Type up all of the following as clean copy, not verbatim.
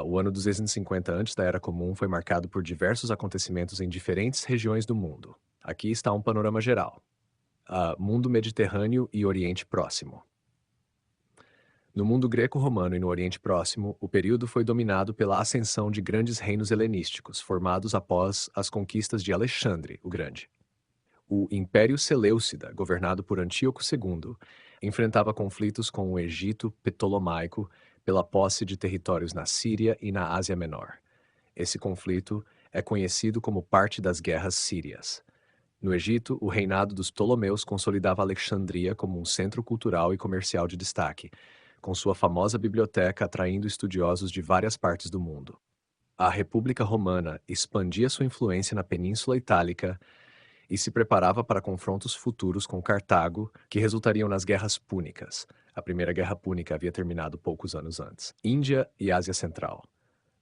O ano 250 antes da Era Comum foi marcado por diversos acontecimentos em diferentes regiões do mundo. Aqui está um panorama geral. Mundo Mediterrâneo e Oriente Próximo. No mundo greco-romano e no Oriente Próximo, o período foi dominado pela ascensão de grandes reinos helenísticos, formados após as conquistas de Alexandre o Grande. O Império Seleucida, governado por Antíoco II, enfrentava conflitos com o Egito Ptolomaico pela posse de territórios na Síria e na Ásia Menor. Esse conflito é conhecido como parte das Guerras Sírias. No Egito, o reinado dos Ptolomeus consolidava Alexandria como um centro cultural e comercial de destaque, com sua famosa biblioteca atraindo estudiosos de várias partes do mundo. A República Romana expandia sua influência na Península Itálica e se preparava para confrontos futuros com Cartago, que resultariam nas Guerras Púnicas. A Primeira Guerra Púnica havia terminado poucos anos antes. Índia e Ásia Central.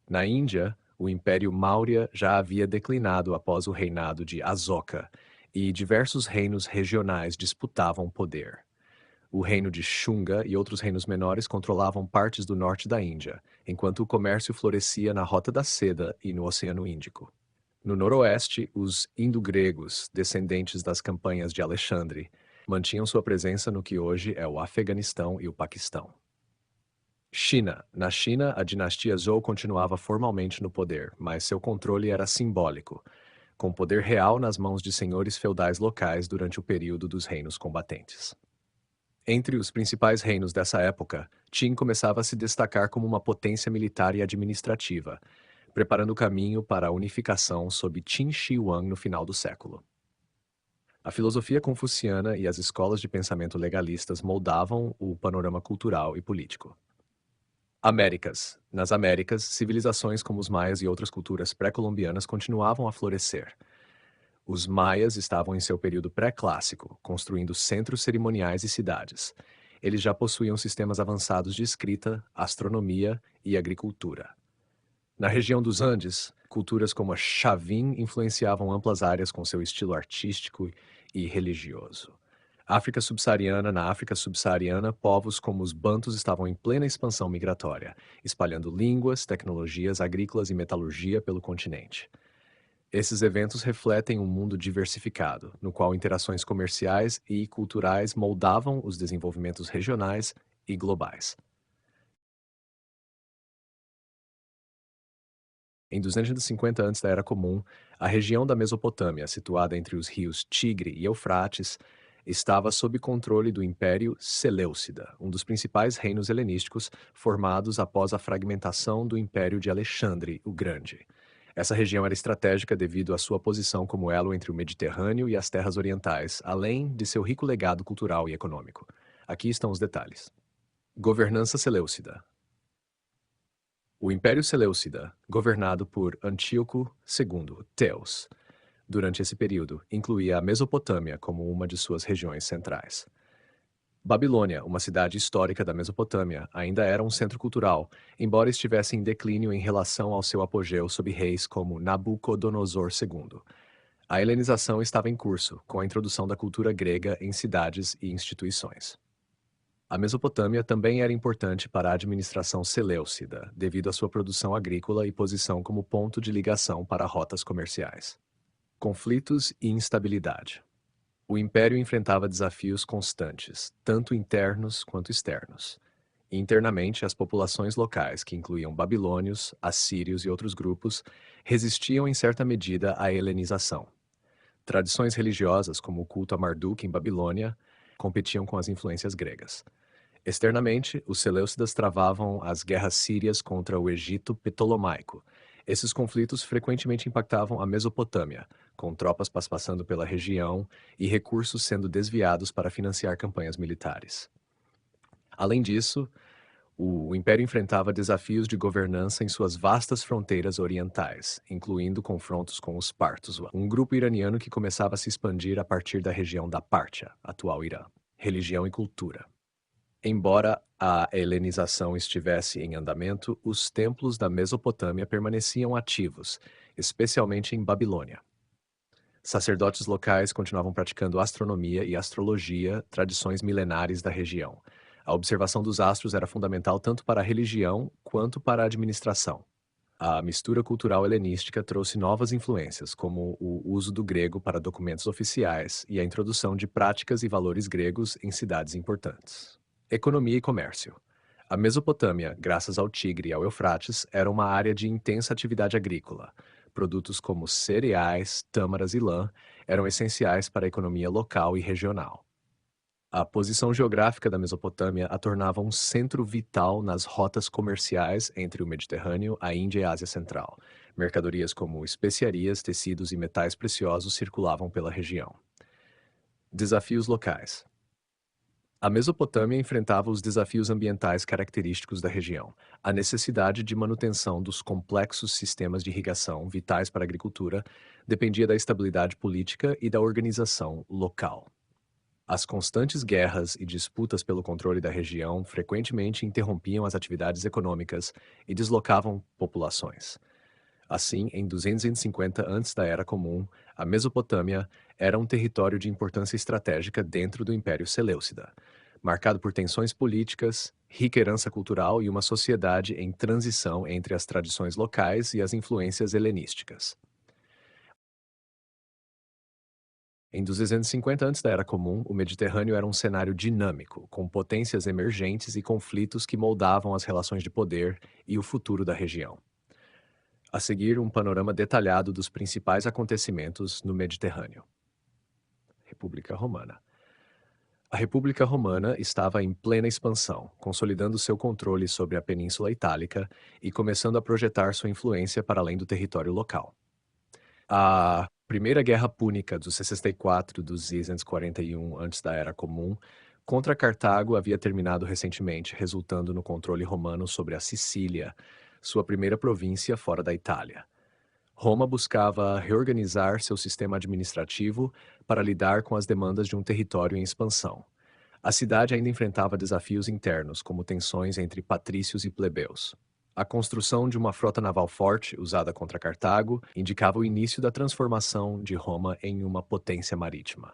Na Índia, o Império Maurya já havia declinado após o reinado de Asoka, e diversos reinos regionais disputavam poder. O reino de Shunga e outros reinos menores controlavam partes do norte da Índia, enquanto o comércio florescia na Rota da Seda e no Oceano Índico. No noroeste, os indo-gregos, descendentes das campanhas de Alexandre, mantinham sua presença no que hoje é o Afeganistão e o Paquistão. China. Na China, a dinastia Zhou continuava formalmente no poder, mas seu controle era simbólico, com poder real nas mãos de senhores feudais locais durante o período dos reinos combatentes. Entre os principais reinos dessa época, Qin começava a se destacar como uma potência militar e administrativa, preparando o caminho para a unificação sob Qin Shi Huang no final do século. A filosofia confuciana e as escolas de pensamento legalistas moldavam o panorama cultural e político. Américas. Nas Américas, civilizações como os maias e outras culturas pré-colombianas continuavam a florescer. Os maias estavam em seu período pré-clássico, construindo centros cerimoniais e cidades. Eles já possuíam sistemas avançados de escrita, astronomia e agricultura. Na região dos Andes, culturas como a Chavin influenciavam amplas áreas com seu estilo artístico e religioso. Na África subsaariana, povos como os Bantus estavam em plena expansão migratória, espalhando línguas, tecnologias agrícolas e metalurgia pelo continente. Esses eventos refletem um mundo diversificado, no qual interações comerciais e culturais moldavam os desenvolvimentos regionais e globais. Em 250 antes da Era Comum, a região da Mesopotâmia, situada entre os rios Tigre e Eufrates, estava sob controle do Império Seleucida, um dos principais reinos helenísticos formados após a fragmentação do Império de Alexandre o Grande. Essa região era estratégica devido à sua posição como elo entre o Mediterrâneo e as terras orientais, além de seu rico legado cultural e econômico. Aqui estão os detalhes. Governança Seleucida. O Império Seleucida, governado por Antíoco II, Teos, durante esse período, incluía a Mesopotâmia como uma de suas regiões centrais. Babilônia, uma cidade histórica da Mesopotâmia, ainda era um centro cultural, embora estivesse em declínio em relação ao seu apogeu sob reis como Nabucodonosor II. A helenização estava em curso, com a introdução da cultura grega em cidades e instituições. A Mesopotâmia também era importante para a administração seleucida, devido à sua produção agrícola e posição como ponto de ligação para rotas comerciais. Conflitos e instabilidade. O império enfrentava desafios constantes, tanto internos quanto externos. Internamente, as populações locais, que incluíam babilônios, assírios e outros grupos, resistiam em certa medida à helenização. Tradições religiosas, como o culto a Marduk em Babilônia, competiam com as influências gregas. Externamente, os seleucidas travavam as guerras sírias contra o Egito Ptolomaico. Esses conflitos frequentemente impactavam a Mesopotâmia, com tropas passando pela região e recursos sendo desviados para financiar campanhas militares. Além disso, o Império enfrentava desafios de governança em suas vastas fronteiras orientais, incluindo confrontos com os partos, um grupo iraniano que começava a se expandir a partir da região da Pártia, atual Irã. Religião e cultura. Embora a helenização estivesse em andamento, os templos da Mesopotâmia permaneciam ativos, especialmente em Babilônia. Sacerdotes locais continuavam praticando astronomia e astrologia, tradições milenares da região. A observação dos astros era fundamental tanto para a religião quanto para a administração. A mistura cultural helenística trouxe novas influências, como o uso do grego para documentos oficiais e a introdução de práticas e valores gregos em cidades importantes. Economia e comércio. A Mesopotâmia, graças ao Tigre e ao Eufrates, era uma área de intensa atividade agrícola. Produtos como cereais, tâmaras e lã eram essenciais para a economia local e regional. A posição geográfica da Mesopotâmia a tornava um centro vital nas rotas comerciais entre o Mediterrâneo, a Índia e a Ásia Central. Mercadorias como especiarias, tecidos e metais preciosos circulavam pela região. Desafios locais. A Mesopotâmia enfrentava os desafios ambientais característicos da região, a necessidade de manutenção dos complexos sistemas de irrigação vitais para a agricultura dependia da estabilidade política e da organização local. As constantes guerras e disputas pelo controle da região frequentemente interrompiam as atividades econômicas e deslocavam populações. Assim, em 250 antes da Era Comum, a Mesopotâmia era um território de importância estratégica dentro do Império Seleucida, marcado por tensões políticas, rica herança cultural e uma sociedade em transição entre as tradições locais e as influências helenísticas. Em 250 antes da Era Comum, o Mediterrâneo era um cenário dinâmico, com potências emergentes e conflitos que moldavam as relações de poder e o futuro da região. A seguir, um panorama detalhado dos principais acontecimentos no Mediterrâneo. República Romana. A República Romana estava em plena expansão, consolidando seu controle sobre a Península Itálica e começando a projetar sua influência para além do território local. A Primeira Guerra Púnica dos 64 dos 241 antes da Era Comum contra Cartago havia terminado recentemente, resultando no controle romano sobre a Sicília, sua primeira província fora da Itália. Roma buscava reorganizar seu sistema administrativo para lidar com as demandas de um território em expansão. A cidade ainda enfrentava desafios internos, como tensões entre patrícios e plebeus. A construção de uma frota naval forte, usada contra Cartago, indicava o início da transformação de Roma em uma potência marítima.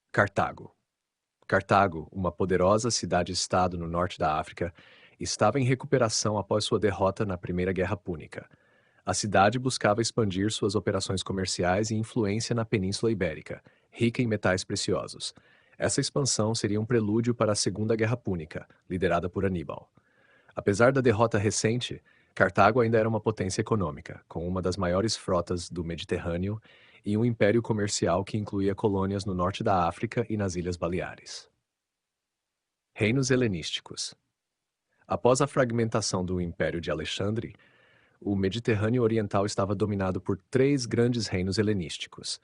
Cartago. Cartago, uma poderosa cidade-estado no norte da África, estava em recuperação após sua derrota na Primeira Guerra Púnica. A cidade buscava expandir suas operações comerciais e influência na Península Ibérica, rica em metais preciosos. Essa expansão seria um prelúdio para a Segunda Guerra Púnica, liderada por Aníbal. Apesar da derrota recente, Cartago ainda era uma potência econômica, com uma das maiores frotas do Mediterrâneo e um império comercial que incluía colônias no norte da África e nas Ilhas Baleares. Reinos helenísticos. Após a fragmentação do Império de Alexandre, o Mediterrâneo Oriental estava dominado por três grandes reinos helenísticos.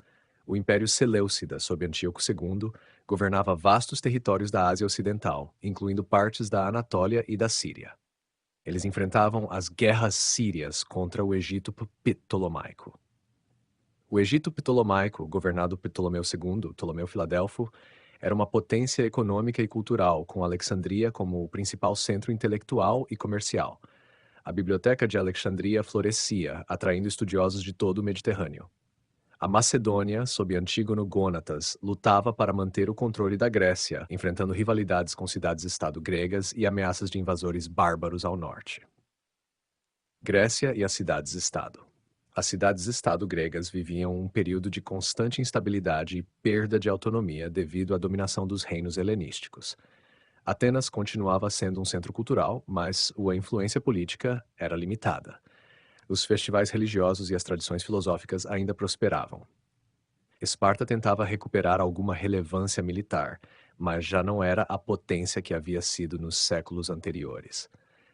O Império Seleucida, sob Antíoco II, governava vastos territórios da Ásia Ocidental, incluindo partes da Anatólia e da Síria. Eles enfrentavam as guerras sírias contra o Egito Ptolomaico. O Egito Ptolomaico, governado por Ptolomeu II, Ptolomeu Filadelfo, era uma potência econômica e cultural, com Alexandria como o principal centro intelectual e comercial. A Biblioteca de Alexandria florescia, atraindo estudiosos de todo o Mediterrâneo. A Macedônia, sob Antígono Gônatas, lutava para manter o controle da Grécia, enfrentando rivalidades com cidades-estado gregas e ameaças de invasores bárbaros ao norte. Grécia e as cidades-estado. As cidades-estado gregas viviam um período de constante instabilidade e perda de autonomia devido à dominação dos reinos helenísticos. Atenas continuava sendo um centro cultural, mas sua influência política era limitada. Os festivais religiosos e as tradições filosóficas ainda prosperavam. Esparta tentava recuperar alguma relevância militar, mas já não era a potência que havia sido nos séculos anteriores.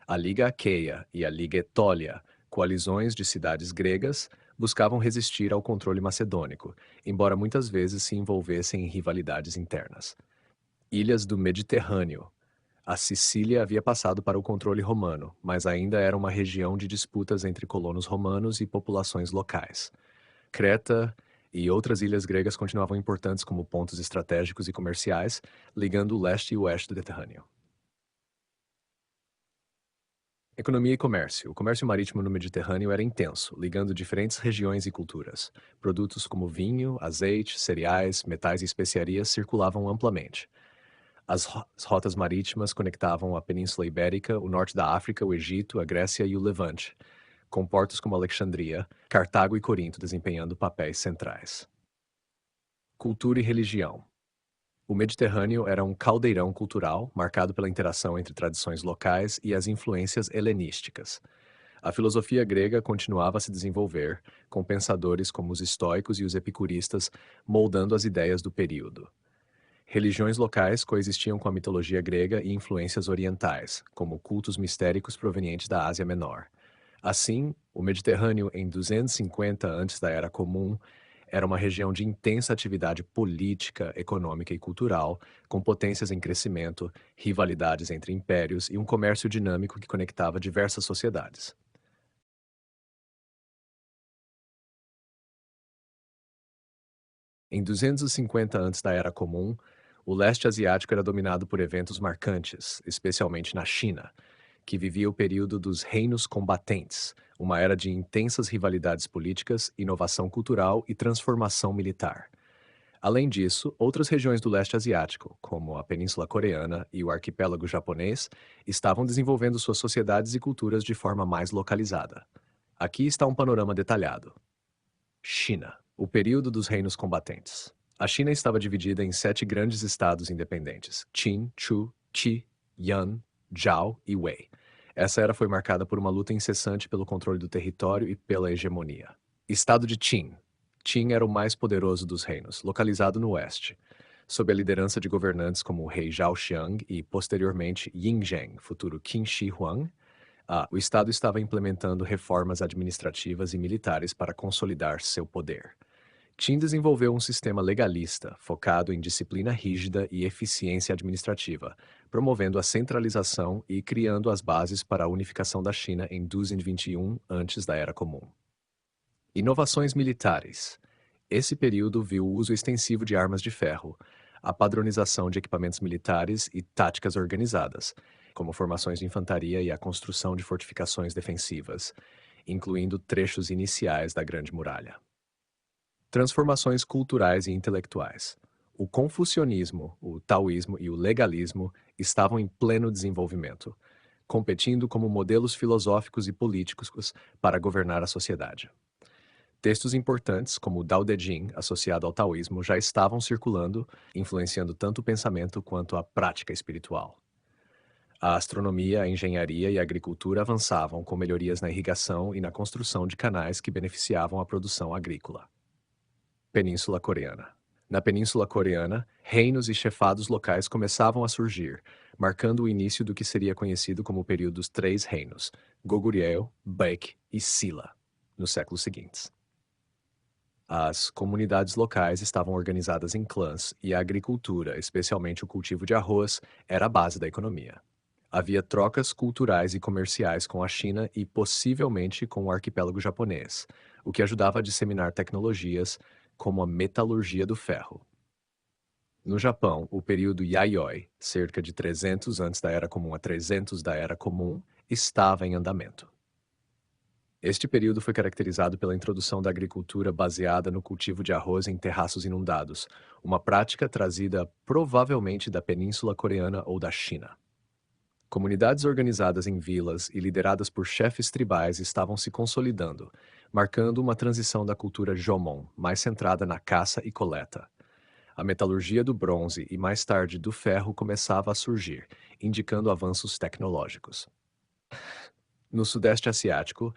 A Liga Aqueia e a Liga Etólia, coalizões de cidades gregas, buscavam resistir ao controle macedônico, embora muitas vezes se envolvessem em rivalidades internas. Ilhas do Mediterrâneo. A Sicília havia passado para o controle romano, mas ainda era uma região de disputas entre colonos romanos e populações locais. Creta e outras ilhas gregas continuavam importantes como pontos estratégicos e comerciais, ligando o leste e o oeste do Mediterrâneo. Economia e comércio. O comércio marítimo no Mediterrâneo era intenso, ligando diferentes regiões e culturas. Produtos como vinho, azeite, cereais, metais e especiarias circulavam amplamente. As rotas marítimas conectavam a Península Ibérica, o norte da África, o Egito, a Grécia e o Levante, com portos como Alexandria, Cartago e Corinto desempenhando papéis centrais. Cultura e religião. O Mediterrâneo era um caldeirão cultural marcado pela interação entre tradições locais e as influências helenísticas. A filosofia grega continuava a se desenvolver, com pensadores como os estoicos e os epicuristas moldando as ideias do período. Religiões locais coexistiam com a mitologia grega e influências orientais, como cultos mistéricos provenientes da Ásia Menor. Assim, o Mediterrâneo, em 250 antes da Era Comum, era uma região de intensa atividade política, econômica e cultural, com potências em crescimento, rivalidades entre impérios e um comércio dinâmico que conectava diversas sociedades. Em 250 antes da Era Comum, o leste asiático era dominado por eventos marcantes, especialmente na China, que vivia o período dos reinos combatentes, uma era de intensas rivalidades políticas, inovação cultural e transformação militar. Além disso, outras regiões do leste asiático, como a Península Coreana e o arquipélago japonês, estavam desenvolvendo suas sociedades e culturas de forma mais localizada. Aqui está um panorama detalhado. China, o período dos reinos combatentes. A China estava dividida em 7 grandes estados independentes: Qin, Chu, Qi, Yan, Zhao e Wei. Essa era foi marcada por uma luta incessante pelo controle do território e pela hegemonia. Estado de Qin. Qin era o mais poderoso dos reinos, localizado no oeste, sob a liderança de governantes como o rei Zhao Xiang e, posteriormente, Yin Zheng, futuro Qin Shi Huang. O Estado estava implementando reformas administrativas e militares para consolidar seu poder. Qin desenvolveu um sistema legalista, focado em disciplina rígida e eficiência administrativa, promovendo a centralização e criando as bases para a unificação da China em 221 antes da Era Comum. Inovações militares. Esse período viu o uso extensivo de armas de ferro, a padronização de equipamentos militares e táticas organizadas, como formações de infantaria e a construção de fortificações defensivas, incluindo trechos iniciais da Grande Muralha. Transformações culturais e intelectuais. O confucionismo, o taoísmo e o legalismo estavam em pleno desenvolvimento, competindo como modelos filosóficos e políticos para governar a sociedade. Textos importantes, como o Tao Te Ching, associado ao taoísmo, já estavam circulando, influenciando tanto o pensamento quanto a prática espiritual. A astronomia, a engenharia e a agricultura avançavam com melhorias na irrigação e na construção de canais que beneficiavam a produção agrícola. Península Coreana. Na Península Coreana, reinos e chefados locais começavam a surgir, marcando o início do que seria conhecido como o período dos Três Reinos, Goguryeo, Baek e Silla, nos séculos seguintes. As comunidades locais estavam organizadas em clãs e a agricultura, especialmente o cultivo de arroz, era a base da economia. Havia trocas culturais e comerciais com a China e possivelmente com o arquipélago japonês, o que ajudava a disseminar tecnologias como a metalurgia do ferro. No Japão, o período Yayoi, cerca de 300 antes da Era Comum a 300 da Era Comum, estava em andamento. Este período foi caracterizado pela introdução da agricultura baseada no cultivo de arroz em terraços inundados, uma prática trazida provavelmente da Península Coreana ou da China. Comunidades organizadas em vilas e lideradas por chefes tribais estavam se consolidando, marcando uma transição da cultura Jomon, mais centrada na caça e coleta. A metalurgia do bronze e mais tarde do ferro começava a surgir, indicando avanços tecnológicos. No Sudeste Asiático,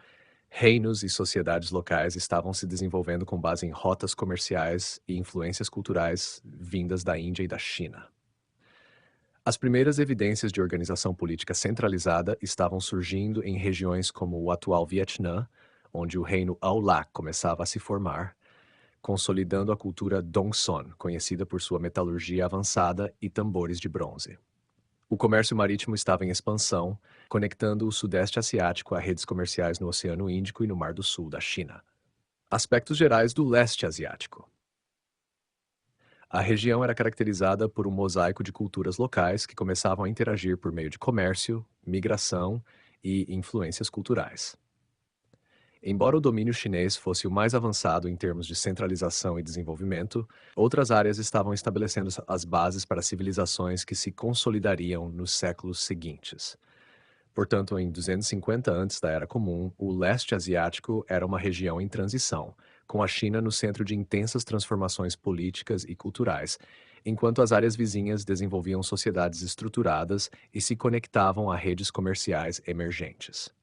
reinos e sociedades locais estavam se desenvolvendo com base em rotas comerciais e influências culturais vindas da Índia e da China. As primeiras evidências de organização política centralizada estavam surgindo em regiões como o atual Vietnã, onde o reino Aulac começava a se formar, consolidando a cultura Dongson, conhecida por sua metalurgia avançada e tambores de bronze. O comércio marítimo estava em expansão, conectando o Sudeste Asiático a redes comerciais no Oceano Índico e no Mar do Sul da China. Aspectos gerais do Leste Asiático. A região era caracterizada por um mosaico de culturas locais que começavam a interagir por meio de comércio, migração e influências culturais. Embora o domínio chinês fosse o mais avançado em termos de centralização e desenvolvimento, outras áreas estavam estabelecendo as bases para civilizações que se consolidariam nos séculos seguintes. Portanto, em 250 antes da Era Comum, o leste asiático era uma região em transição, com a China no centro de intensas transformações políticas e culturais, enquanto as áreas vizinhas desenvolviam sociedades estruturadas e se conectavam a redes comerciais emergentes.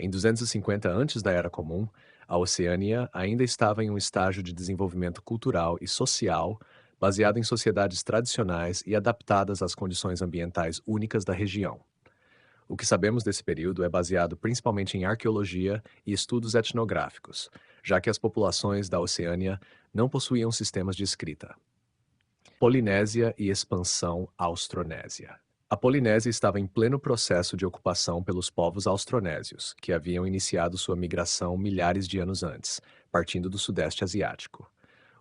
Em 250 antes da Era Comum, a Oceânia ainda estava em um estágio de desenvolvimento cultural e social baseado em sociedades tradicionais e adaptadas às condições ambientais únicas da região. O que sabemos desse período é baseado principalmente em arqueologia e estudos etnográficos, já que as populações da Oceânia não possuíam sistemas de escrita. Polinésia e expansão austronésia. A Polinésia estava em pleno processo de ocupação pelos povos austronésios, que haviam iniciado sua migração milhares de anos antes, partindo do Sudeste Asiático.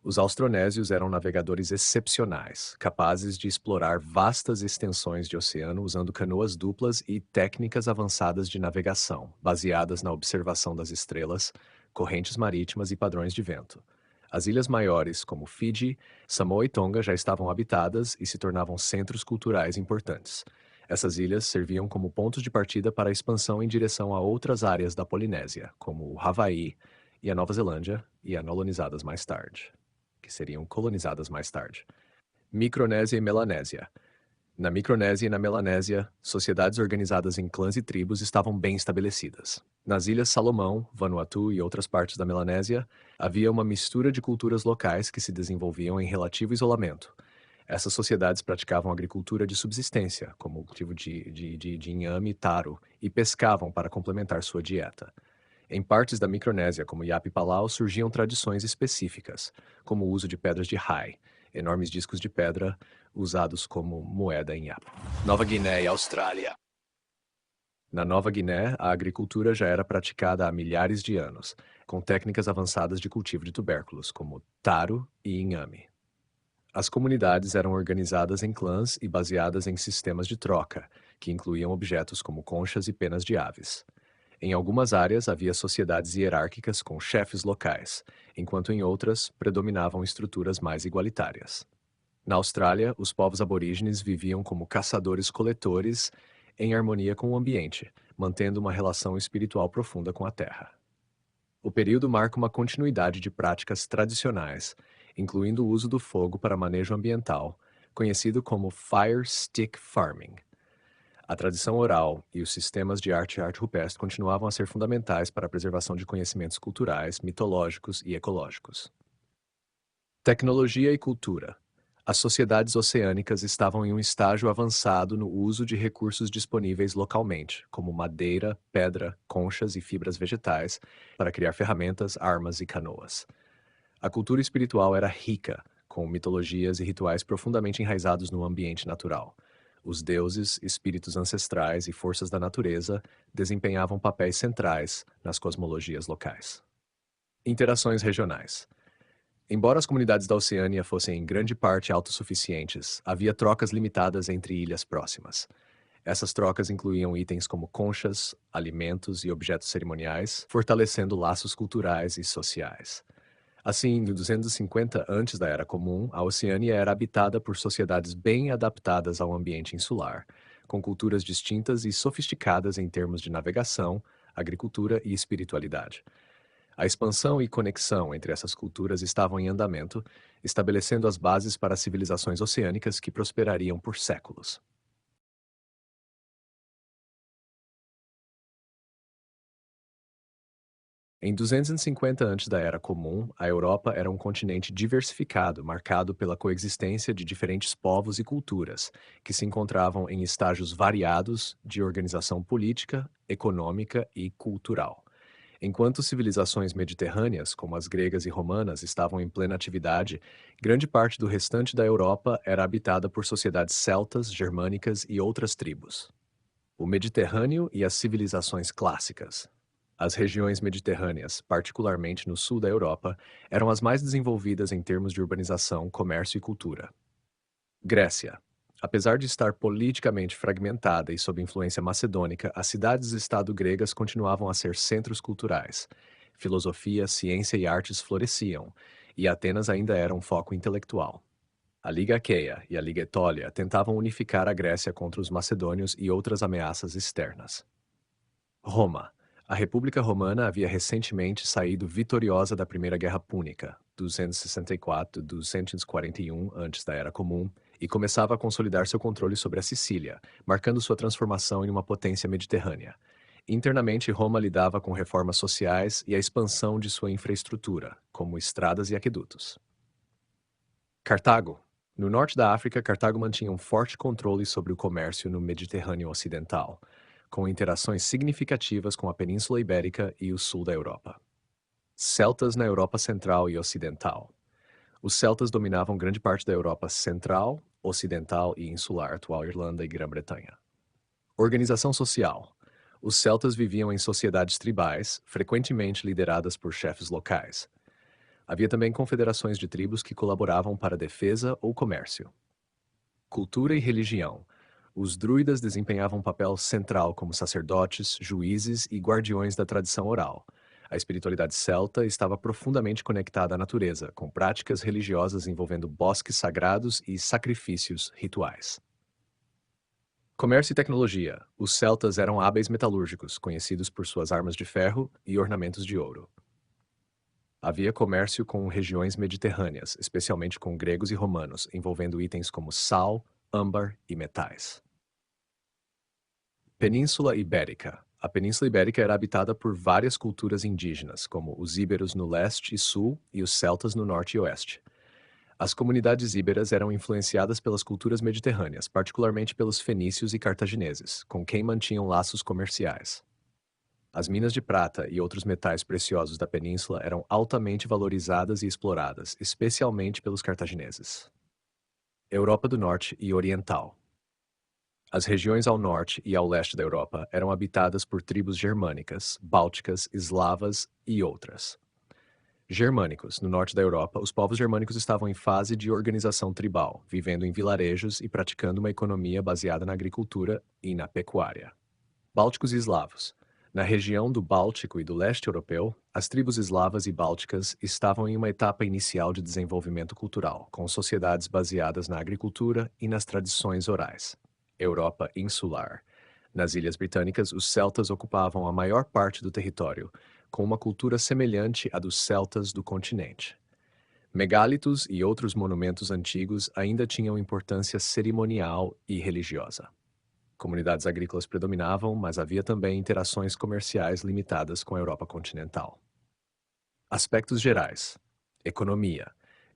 Os austronésios eram navegadores excepcionais, capazes de explorar vastas extensões de oceano usando canoas duplas e técnicas avançadas de navegação, baseadas na observação das estrelas, correntes marítimas e padrões de vento. As ilhas maiores, como Fiji, Samoa e Tonga, já estavam habitadas e se tornavam centros culturais importantes. Essas ilhas serviam como pontos de partida para a expansão em direção a outras áreas da Polinésia, como o Havaí e a Nova Zelândia, e a colonizadas mais tarde, que seriam colonizadas mais tarde. Micronésia e Melanésia. Na Micronésia e na Melanésia, sociedades organizadas em clãs e tribos estavam bem estabelecidas. Nas Ilhas Salomão, Vanuatu e outras partes da Melanésia, havia uma mistura de culturas locais que se desenvolviam em relativo isolamento. Essas sociedades praticavam agricultura de subsistência, como o cultivo de inhame e taro, e pescavam para complementar sua dieta. Em partes da Micronésia, como Yap e Palau, surgiam tradições específicas, como o uso de pedras de Hai, enormes discos de pedra usados como moeda em Yap. Nova Guiné e Austrália. Na Nova Guiné, a agricultura já era praticada há milhares de anos, com técnicas avançadas de cultivo de tubérculos, como taro e inhame. As comunidades eram organizadas em clãs e baseadas em sistemas de troca, que incluíam objetos como conchas e penas de aves. Em algumas áreas havia sociedades hierárquicas com chefes locais, enquanto em outras predominavam estruturas mais igualitárias. Na Austrália, os povos aborígenes viviam como caçadores-coletores em harmonia com o ambiente, mantendo uma relação espiritual profunda com a terra. O período marca uma continuidade de práticas tradicionais, incluindo o uso do fogo para manejo ambiental, conhecido como Fire Stick Farming. A tradição oral e os sistemas de arte rupestre continuavam a ser fundamentais para a preservação de conhecimentos culturais, mitológicos e ecológicos. Tecnologia e cultura. As sociedades oceânicas estavam em um estágio avançado no uso de recursos disponíveis localmente, como madeira, pedra, conchas e fibras vegetais, para criar ferramentas, armas e canoas. A cultura espiritual era rica, com mitologias e rituais profundamente enraizados no ambiente natural. Os deuses, espíritos ancestrais e forças da natureza desempenhavam papéis centrais nas cosmologias locais. Interações regionais. Embora as comunidades da Oceânia fossem em grande parte autossuficientes, havia trocas limitadas entre ilhas próximas. Essas trocas incluíam itens como conchas, alimentos e objetos cerimoniais, fortalecendo laços culturais e sociais. Assim, em 250 antes da Era Comum, a Oceânia era habitada por sociedades bem adaptadas ao ambiente insular, com culturas distintas e sofisticadas em termos de navegação, agricultura e espiritualidade. A expansão e conexão entre essas culturas estavam em andamento, estabelecendo as bases para civilizações oceânicas que prosperariam por séculos. Em 250 antes da Era Comum, a Europa era um continente diversificado, marcado pela coexistência de diferentes povos e culturas, que se encontravam em estágios variados de organização política, econômica e cultural. Enquanto civilizações mediterrâneas, como as gregas e romanas, estavam em plena atividade, grande parte do restante da Europa era habitada por sociedades celtas, germânicas e outras tribos. O Mediterrâneo e as civilizações clássicas. As regiões mediterrâneas, particularmente no sul da Europa, eram as mais desenvolvidas em termos de urbanização, comércio e cultura. Grécia. Apesar de estar politicamente fragmentada e sob influência macedônica, as cidades-estado gregas continuavam a ser centros culturais. Filosofia, ciência e artes floresciam, e Atenas ainda era um foco intelectual. A Liga Aqueia e a Liga Etólia tentavam unificar a Grécia contra os macedônios e outras ameaças externas. Roma. A República Romana havia recentemente saído vitoriosa da Primeira Guerra Púnica, 264-241 antes da Era Comum, e começava a consolidar seu controle sobre a Sicília, marcando sua transformação em uma potência mediterrânea. Internamente, Roma lidava com reformas sociais e a expansão de sua infraestrutura, como estradas e aquedutos. Cartago. No norte da África, Cartago mantinha um forte controle sobre o comércio no Mediterrâneo Ocidental, com interações significativas com a Península Ibérica e o sul da Europa. Celtas na Europa Central e Ocidental. Os celtas dominavam grande parte da Europa Central, Ocidental e Insular, atual Irlanda e Grã-Bretanha. Organização social. Os celtas viviam em sociedades tribais, frequentemente lideradas por chefes locais. Havia também confederações de tribos que colaboravam para a defesa ou comércio. Cultura e religião. Os druidas desempenhavam um papel central como sacerdotes, juízes e guardiões da tradição oral. A espiritualidade celta estava profundamente conectada à natureza, com práticas religiosas envolvendo bosques sagrados e sacrifícios rituais. Comércio e tecnologia. Os celtas eram hábeis metalúrgicos, conhecidos por suas armas de ferro e ornamentos de ouro. Havia comércio com regiões mediterrâneas, especialmente com gregos e romanos, envolvendo itens como sal, âmbar e metais. Península Ibérica. A Península Ibérica era habitada por várias culturas indígenas, como os íberos no leste e sul e os celtas no norte e oeste. As comunidades íberas eram influenciadas pelas culturas mediterrâneas, particularmente pelos fenícios e cartagineses, com quem mantinham laços comerciais. As minas de prata e outros metais preciosos da península eram altamente valorizadas e exploradas, especialmente pelos cartagineses. Europa do Norte e Oriental. As regiões ao norte e ao leste da Europa eram habitadas por tribos germânicas, bálticas, eslavas e outras. Germânicos. No norte da Europa, os povos germânicos estavam em fase de organização tribal, vivendo em vilarejos e praticando uma economia baseada na agricultura e na pecuária. Bálticos e eslavos. Na região do Báltico e do leste europeu, as tribos eslavas e bálticas estavam em uma etapa inicial de desenvolvimento cultural, com sociedades baseadas na agricultura e nas tradições orais. Europa insular. Nas Ilhas Britânicas, os celtas ocupavam a maior parte do território, com uma cultura semelhante à dos celtas do continente. Megálitos e outros monumentos antigos ainda tinham importância cerimonial e religiosa. Comunidades agrícolas predominavam, mas havia também interações comerciais limitadas com a Europa continental. Aspectos gerais. Economia.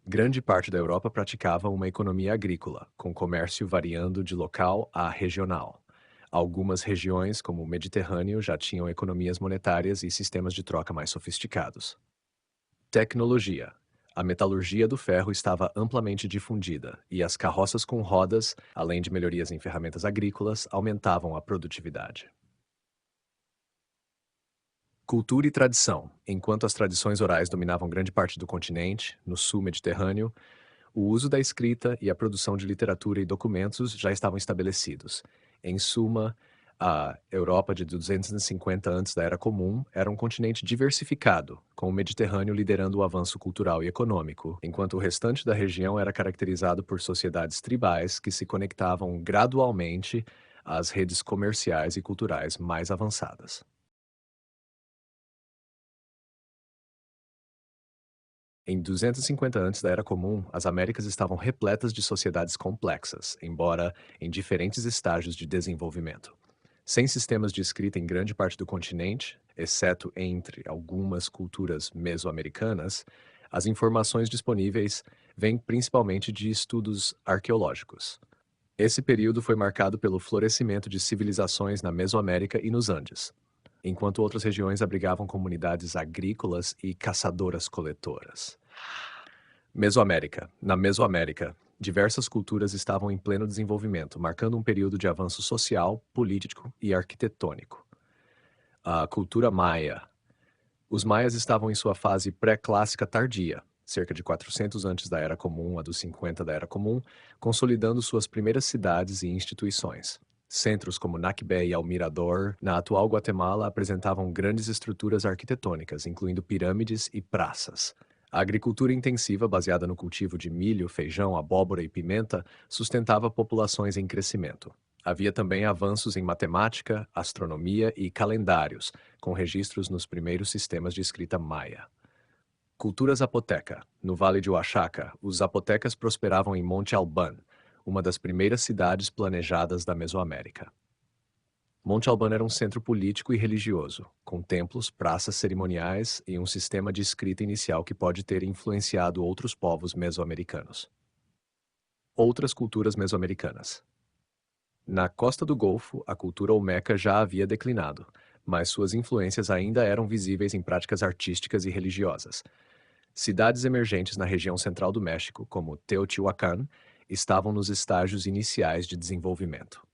Grande parte da Europa praticava uma economia agrícola, com comércio variando de local a regional. Algumas regiões, como o Mediterrâneo, já tinham economias monetárias e sistemas de troca mais sofisticados. Tecnologia. A metalurgia do ferro estava amplamente difundida, e as carroças com rodas, além de melhorias em ferramentas agrícolas, aumentavam a produtividade. Cultura e tradição. Enquanto as tradições orais dominavam grande parte do continente, no sul mediterrâneo, o uso da escrita e a produção de literatura e documentos já estavam estabelecidos. Em suma, a Europa de 250 antes da Era Comum era um continente diversificado, com o Mediterrâneo liderando o avanço cultural e econômico, enquanto o restante da região era caracterizado por sociedades tribais que se conectavam gradualmente às redes comerciais e culturais mais avançadas. Em 250 antes da Era Comum, as Américas estavam repletas de sociedades complexas, embora em diferentes estágios de desenvolvimento. Sem sistemas de escrita em grande parte do continente, exceto entre algumas culturas mesoamericanas, as informações disponíveis vêm principalmente de estudos arqueológicos. Esse período foi marcado pelo florescimento de civilizações na Mesoamérica e nos Andes, enquanto outras regiões abrigavam comunidades agrícolas e caçadoras-coletoras. Mesoamérica. Na Mesoamérica, diversas culturas estavam em pleno desenvolvimento, marcando um período de avanço social, político e arquitetônico. A cultura maia. Os maias estavam em sua fase pré-clássica tardia, cerca de 400 antes da Era Comum a dos 50 da Era Comum, consolidando suas primeiras cidades e instituições. Centros como Nakbe e Almirador, na atual Guatemala, apresentavam grandes estruturas arquitetônicas, incluindo pirâmides e praças. A agricultura intensiva, baseada no cultivo de milho, feijão, abóbora e pimenta, sustentava populações em crescimento. Havia também avanços em matemática, astronomia e calendários, com registros nos primeiros sistemas de escrita maia. Cultura zapoteca. No Vale de Oaxaca, os zapotecas prosperavam em Monte Alban, uma das primeiras cidades planejadas da Mesoamérica. Monte Alban era um centro político e religioso, com templos, praças cerimoniais e um sistema de escrita inicial que pode ter influenciado outros povos mesoamericanos. Outras culturas mesoamericanas. Na costa do Golfo, a cultura olmeca já havia declinado, mas suas influências ainda eram visíveis em práticas artísticas e religiosas. Cidades emergentes na região central do México, como Teotihuacan, estavam nos estágios iniciais de desenvolvimento.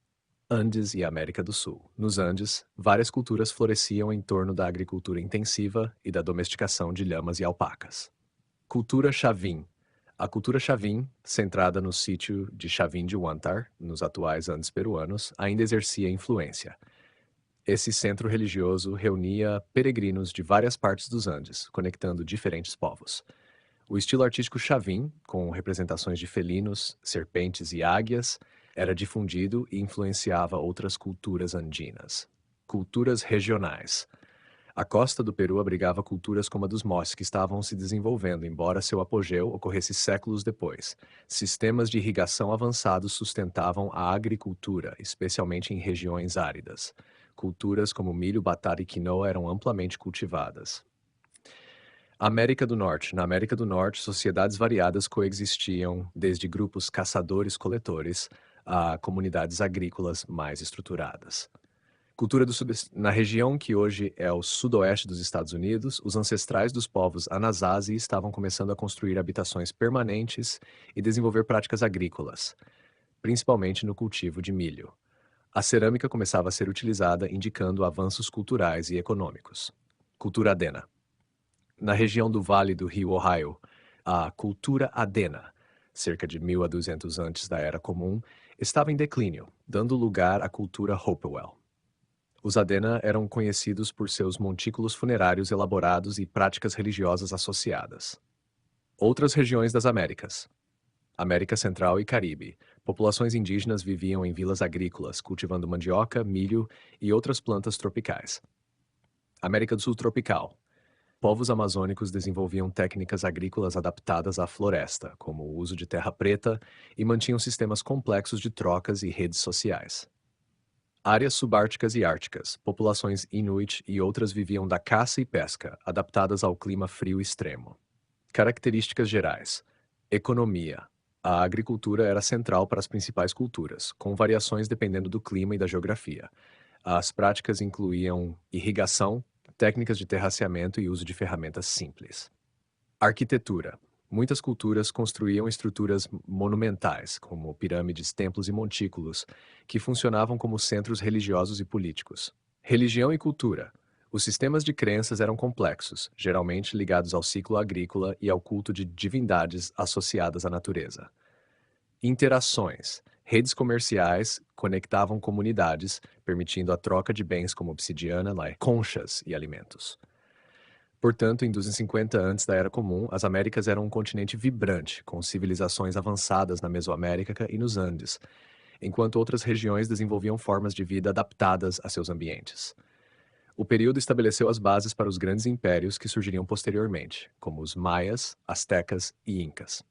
Andes e América do Sul. Nos Andes, várias culturas floresciam em torno da agricultura intensiva e da domesticação de lhamas e alpacas. Cultura Chavin. A cultura Chavin, centrada no sítio de Chavin de Huántar, nos atuais Andes peruanos, ainda exercia influência. Esse centro religioso reunia peregrinos de várias partes dos Andes, conectando diferentes povos. O estilo artístico Chavin, com representações de felinos, serpentes e águias, era difundido e influenciava outras culturas andinas. Culturas regionais. A costa do Peru abrigava culturas como a dos Moche, que estavam se desenvolvendo, embora seu apogeu ocorresse séculos depois. Sistemas de irrigação avançados sustentavam a agricultura, especialmente em regiões áridas. Culturas como milho, batata e quinoa eram amplamente cultivadas. América do Norte. Na América do Norte, sociedades variadas coexistiam, desde grupos caçadores-coletores a comunidades agrícolas mais estruturadas. Cultura do Sudeste. Na região que hoje é o sudoeste dos Estados Unidos, os ancestrais dos povos Anasazi estavam começando a construir habitações permanentes e desenvolver práticas agrícolas, principalmente no cultivo de milho. A cerâmica começava a ser utilizada, indicando avanços culturais e econômicos. Cultura Adena. Na região do Vale do Rio Ohio, a cultura Adena, cerca de 1000 a 200 antes da Era Comum, estava em declínio, dando lugar à cultura Hopewell. Os Adena eram conhecidos por seus montículos funerários elaborados e práticas religiosas associadas. Outras regiões das Américas. América Central e Caribe. Populações indígenas viviam em vilas agrícolas, cultivando mandioca, milho e outras plantas tropicais. América do Sul tropical. Povos amazônicos desenvolviam técnicas agrícolas adaptadas à floresta, como o uso de terra preta, e mantinham sistemas complexos de trocas e redes sociais. Áreas subárticas e árticas. Populações Inuit e outras viviam da caça e pesca, adaptadas ao clima frio extremo. Características gerais. Economia. A agricultura era central para as principais culturas, com variações dependendo do clima e da geografia. As práticas incluíam irrigação, técnicas de terraceamento e uso de ferramentas simples. Arquitetura. Muitas culturas construíam estruturas monumentais, como pirâmides, templos e montículos, que funcionavam como centros religiosos e políticos. Religião e cultura. Os sistemas de crenças eram complexos, geralmente ligados ao ciclo agrícola e ao culto de divindades associadas à natureza. Interações. Redes comerciais conectavam comunidades, permitindo a troca de bens como obsidiana, conchas e alimentos. Portanto, em 250 antes da Era Comum, as Américas eram um continente vibrante, com civilizações avançadas na Mesoamérica e nos Andes, enquanto outras regiões desenvolviam formas de vida adaptadas a seus ambientes. O período estabeleceu as bases para os grandes impérios que surgiriam posteriormente, como os Maias, Astecas e Incas.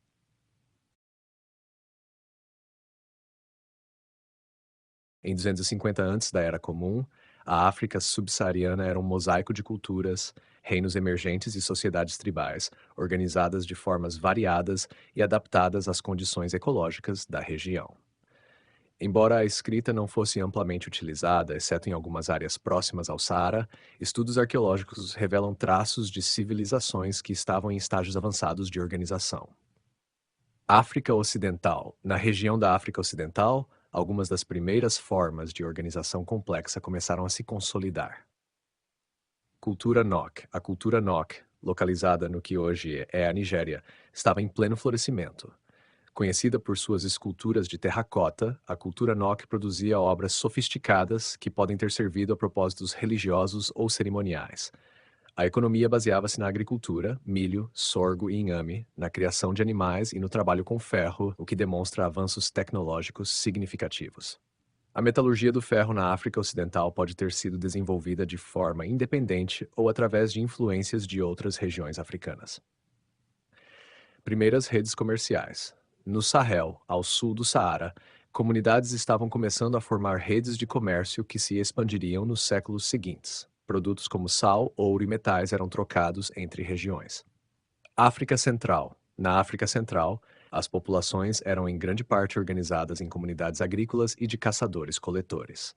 Em 250 antes da Era Comum, a África subsaariana era um mosaico de culturas, reinos emergentes e sociedades tribais, organizadas de formas variadas e adaptadas às condições ecológicas da região. Embora a escrita não fosse amplamente utilizada, exceto em algumas áreas próximas ao Saara, estudos arqueológicos revelam traços de civilizações que estavam em estágios avançados de organização. África Ocidental. Na região da África Ocidental, algumas das primeiras formas de organização complexa começaram a se consolidar. Cultura Nok. A cultura Nok, localizada no que hoje é a Nigéria, estava em pleno florescimento. Conhecida por suas esculturas de terracota, a cultura Nok produzia obras sofisticadas que podem ter servido a propósitos religiosos ou cerimoniais. A economia baseava-se na agricultura, milho, sorgo e inhame, na criação de animais e no trabalho com ferro, o que demonstra avanços tecnológicos significativos. A metalurgia do ferro na África Ocidental pode ter sido desenvolvida de forma independente ou através de influências de outras regiões africanas. Primeiras redes comerciais. No Sahel, ao sul do Saara, comunidades estavam começando a formar redes de comércio que se expandiriam nos séculos seguintes. Produtos como sal, ouro e metais eram trocados entre regiões. África Central. Na África Central, as populações eram em grande parte organizadas em comunidades agrícolas e de caçadores-coletores.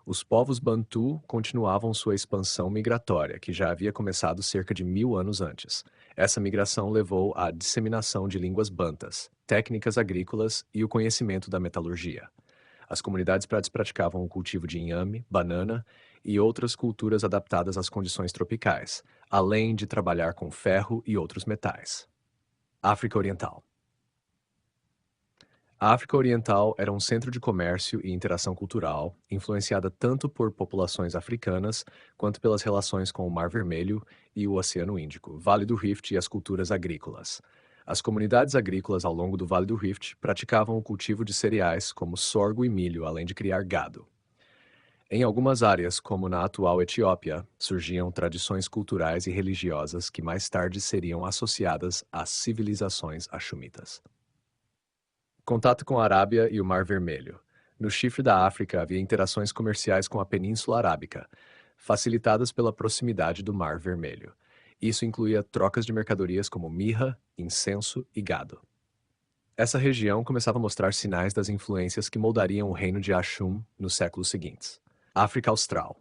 Os povos Bantu continuavam sua expansão migratória, que já havia começado cerca de 1000 anos antes. Essa migração levou à disseminação de línguas bantas, técnicas agrícolas e o conhecimento da metalurgia. As comunidades praticavam o cultivo de inhame, banana e outras culturas adaptadas às condições tropicais, além de trabalhar com ferro e outros metais. África Oriental. A África Oriental era um centro de comércio e interação cultural, influenciada tanto por populações africanas quanto pelas relações com o Mar Vermelho e o Oceano Índico, Vale do Rift e as culturas agrícolas. As comunidades agrícolas ao longo do Vale do Rift praticavam o cultivo de cereais como sorgo e milho, além de criar gado. Em algumas áreas, como na atual Etiópia, surgiam tradições culturais e religiosas que mais tarde seriam associadas às civilizações axumitas. Contato com a Arábia e o Mar Vermelho. No chifre da África havia interações comerciais com a Península Arábica, facilitadas pela proximidade do Mar Vermelho. Isso incluía trocas de mercadorias como mirra, incenso e gado. Essa região começava a mostrar sinais das influências que moldariam o reino de Axum nos séculos seguintes. África Austral.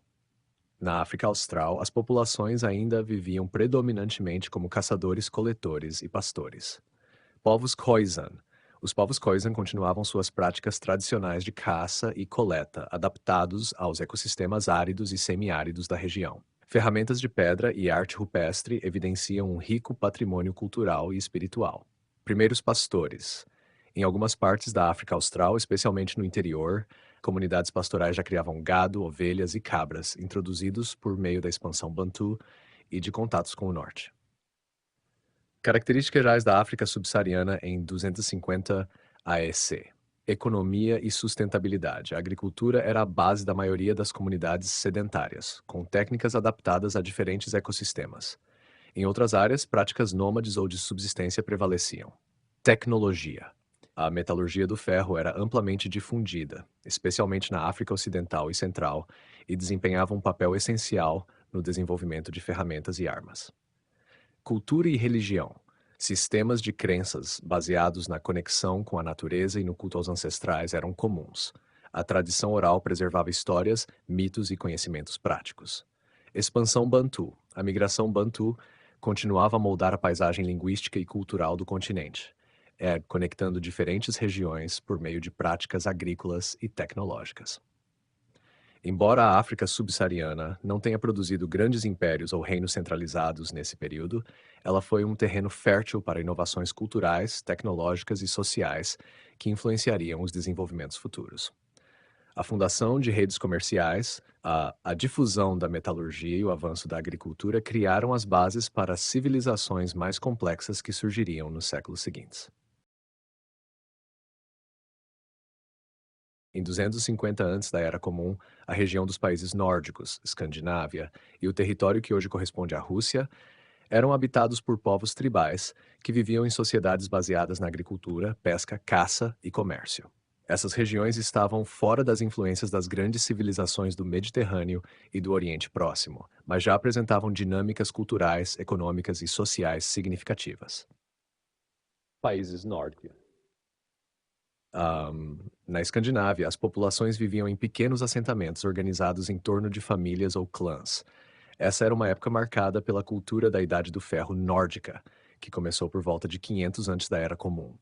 Na África Austral, as populações ainda viviam predominantemente como caçadores-coletores e pastores. Povos Khoisan. Os povos Khoisan continuavam suas práticas tradicionais de caça e coleta, adaptados aos ecossistemas áridos e semiáridos da região. Ferramentas de pedra e arte rupestre evidenciam um rico patrimônio cultural e espiritual. Primeiros pastores. Em algumas partes da África Austral, especialmente no interior, comunidades pastorais já criavam gado, ovelhas e cabras, introduzidos por meio da expansão Bantu e de contatos com o norte. Características gerais da África subsaariana em 250 AEC. Economia e sustentabilidade. A agricultura era a base da maioria das comunidades sedentárias, com técnicas adaptadas a diferentes ecossistemas. Em outras áreas, práticas nômades ou de subsistência prevaleciam. Tecnologia. A metalurgia do ferro era amplamente difundida, especialmente na África Ocidental e Central, e desempenhava um papel essencial no desenvolvimento de ferramentas e armas. Cultura e religião. Sistemas de crenças baseados na conexão com a natureza e no culto aos ancestrais eram comuns. A tradição oral preservava histórias, mitos e conhecimentos práticos. Expansão Bantu. A migração Bantu continuava a moldar a paisagem linguística e cultural do continente, conectando diferentes regiões por meio de práticas agrícolas e tecnológicas. Embora a África subsaariana não tenha produzido grandes impérios ou reinos centralizados nesse período, ela foi um terreno fértil para inovações culturais, tecnológicas e sociais que influenciariam os desenvolvimentos futuros. A fundação de redes comerciais, a difusão da metalurgia e o avanço da agricultura criaram as bases para as civilizações mais complexas que surgiriam nos séculos seguintes. Em 250 antes da Era Comum, a região dos países nórdicos, Escandinávia, e o território que hoje corresponde à Rússia, eram habitados por povos tribais que viviam em sociedades baseadas na agricultura, pesca, caça e comércio. Essas regiões estavam fora das influências das grandes civilizações do Mediterrâneo e do Oriente Próximo, mas já apresentavam dinâmicas culturais, econômicas e sociais significativas. Países nórdicos. Na Escandinávia, as populações viviam em pequenos assentamentos organizados em torno de famílias ou clãs. Essa era uma época marcada pela cultura da Idade do Ferro nórdica, que começou por volta de 500 antes da Era Comum.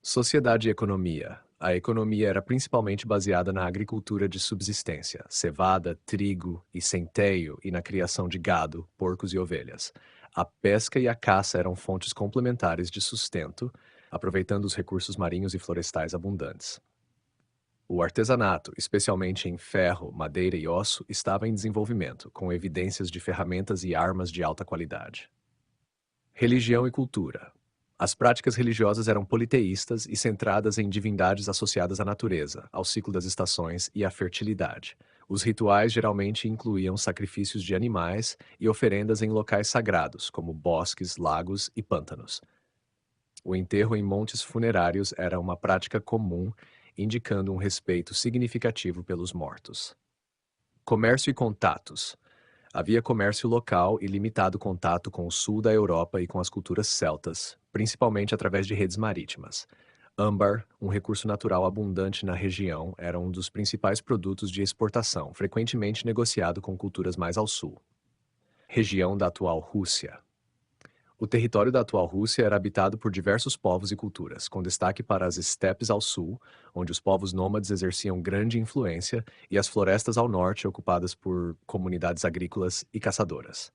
Sociedade e economia. A economia era principalmente baseada na agricultura de subsistência, cevada, trigo e centeio, e na criação de gado, porcos e ovelhas. A pesca e a caça eram fontes complementares de sustento, aproveitando os recursos marinhos e florestais abundantes. O artesanato, especialmente em ferro, madeira e osso, estava em desenvolvimento, com evidências de ferramentas e armas de alta qualidade. Religião e cultura. As práticas religiosas eram politeístas e centradas em divindades associadas à natureza, ao ciclo das estações e à fertilidade. Os rituais geralmente incluíam sacrifícios de animais e oferendas em locais sagrados, como bosques, lagos e pântanos. O enterro em montes funerários era uma prática comum, indicando um respeito significativo pelos mortos. Comércio e contatos. Havia comércio local e limitado contato com o sul da Europa e com as culturas celtas, principalmente através de redes marítimas. Âmbar, um recurso natural abundante na região, era um dos principais produtos de exportação, frequentemente negociado com culturas mais ao sul. Região da atual Rússia. O território da atual Rússia era habitado por diversos povos e culturas, com destaque para as estepes ao sul, onde os povos nômades exerciam grande influência, e as florestas ao norte, ocupadas por comunidades agrícolas e caçadoras.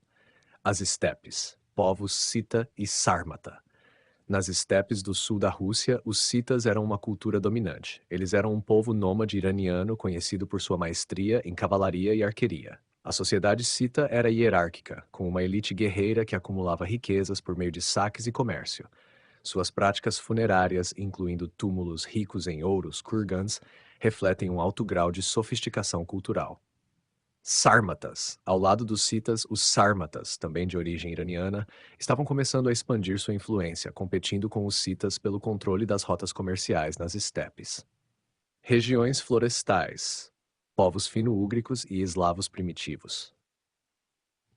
As estepes, povos Sita e Sármata. Nas estepes do sul da Rússia, os citas eram uma cultura dominante. Eles eram um povo nômade iraniano conhecido por sua maestria em cavalaria e arqueria. A sociedade cita era hierárquica, com uma elite guerreira que acumulava riquezas por meio de saques e comércio. Suas práticas funerárias, incluindo túmulos ricos em ouros, kurgans, refletem um alto grau de sofisticação cultural. Sármatas. Ao lado dos citas, os sármatas, também de origem iraniana, estavam começando a expandir sua influência, competindo com os citas pelo controle das rotas comerciais nas estepes. Regiões florestais. Povos fino-úgricos e eslavos primitivos.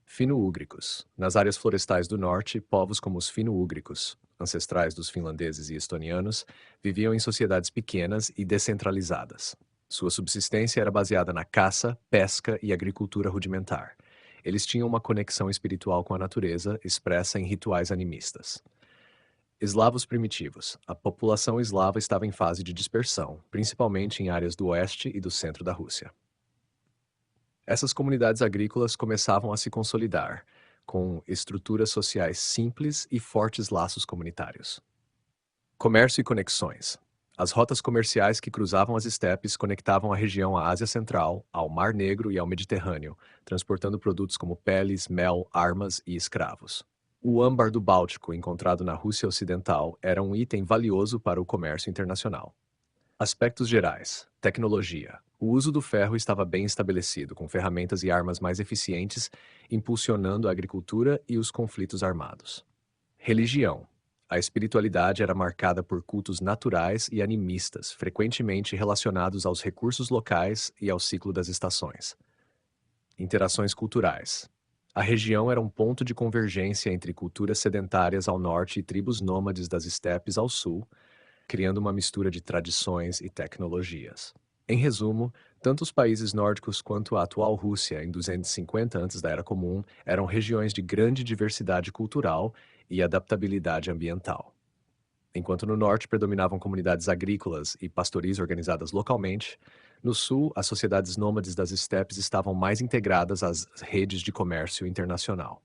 Fino-úgricos. Nas áreas florestais do norte, povos como os fino-úgricos, ancestrais dos finlandeses e estonianos, viviam em sociedades pequenas e descentralizadas. Sua subsistência era baseada na caça, pesca e agricultura rudimentar. Eles tinham uma conexão espiritual com a natureza, expressa em rituais animistas. Eslavos primitivos. A população eslava estava em fase de dispersão, principalmente em áreas do oeste e do centro da Rússia. Essas comunidades agrícolas começavam a se consolidar, com estruturas sociais simples e fortes laços comunitários. Comércio e conexões. As rotas comerciais que cruzavam as estepes conectavam a região à Ásia Central, ao Mar Negro e ao Mediterrâneo, transportando produtos como peles, mel, armas e escravos. O âmbar do Báltico, encontrado na Rússia Ocidental, era um item valioso para o comércio internacional. Aspectos gerais. Tecnologia. O uso do ferro estava bem estabelecido, com ferramentas e armas mais eficientes, impulsionando a agricultura e os conflitos armados. Religião. A espiritualidade era marcada por cultos naturais e animistas, frequentemente relacionados aos recursos locais e ao ciclo das estações. Interações culturais. A região era um ponto de convergência entre culturas sedentárias ao norte e tribos nômades das estepes ao sul, criando uma mistura de tradições e tecnologias. Em resumo, tanto os países nórdicos quanto a atual Rússia, em 250 antes da Era Comum, eram regiões de grande diversidade cultural e adaptabilidade ambiental. Enquanto no norte predominavam comunidades agrícolas e pastoris organizadas localmente, no sul, as sociedades nômades das estepes estavam mais integradas às redes de comércio internacional.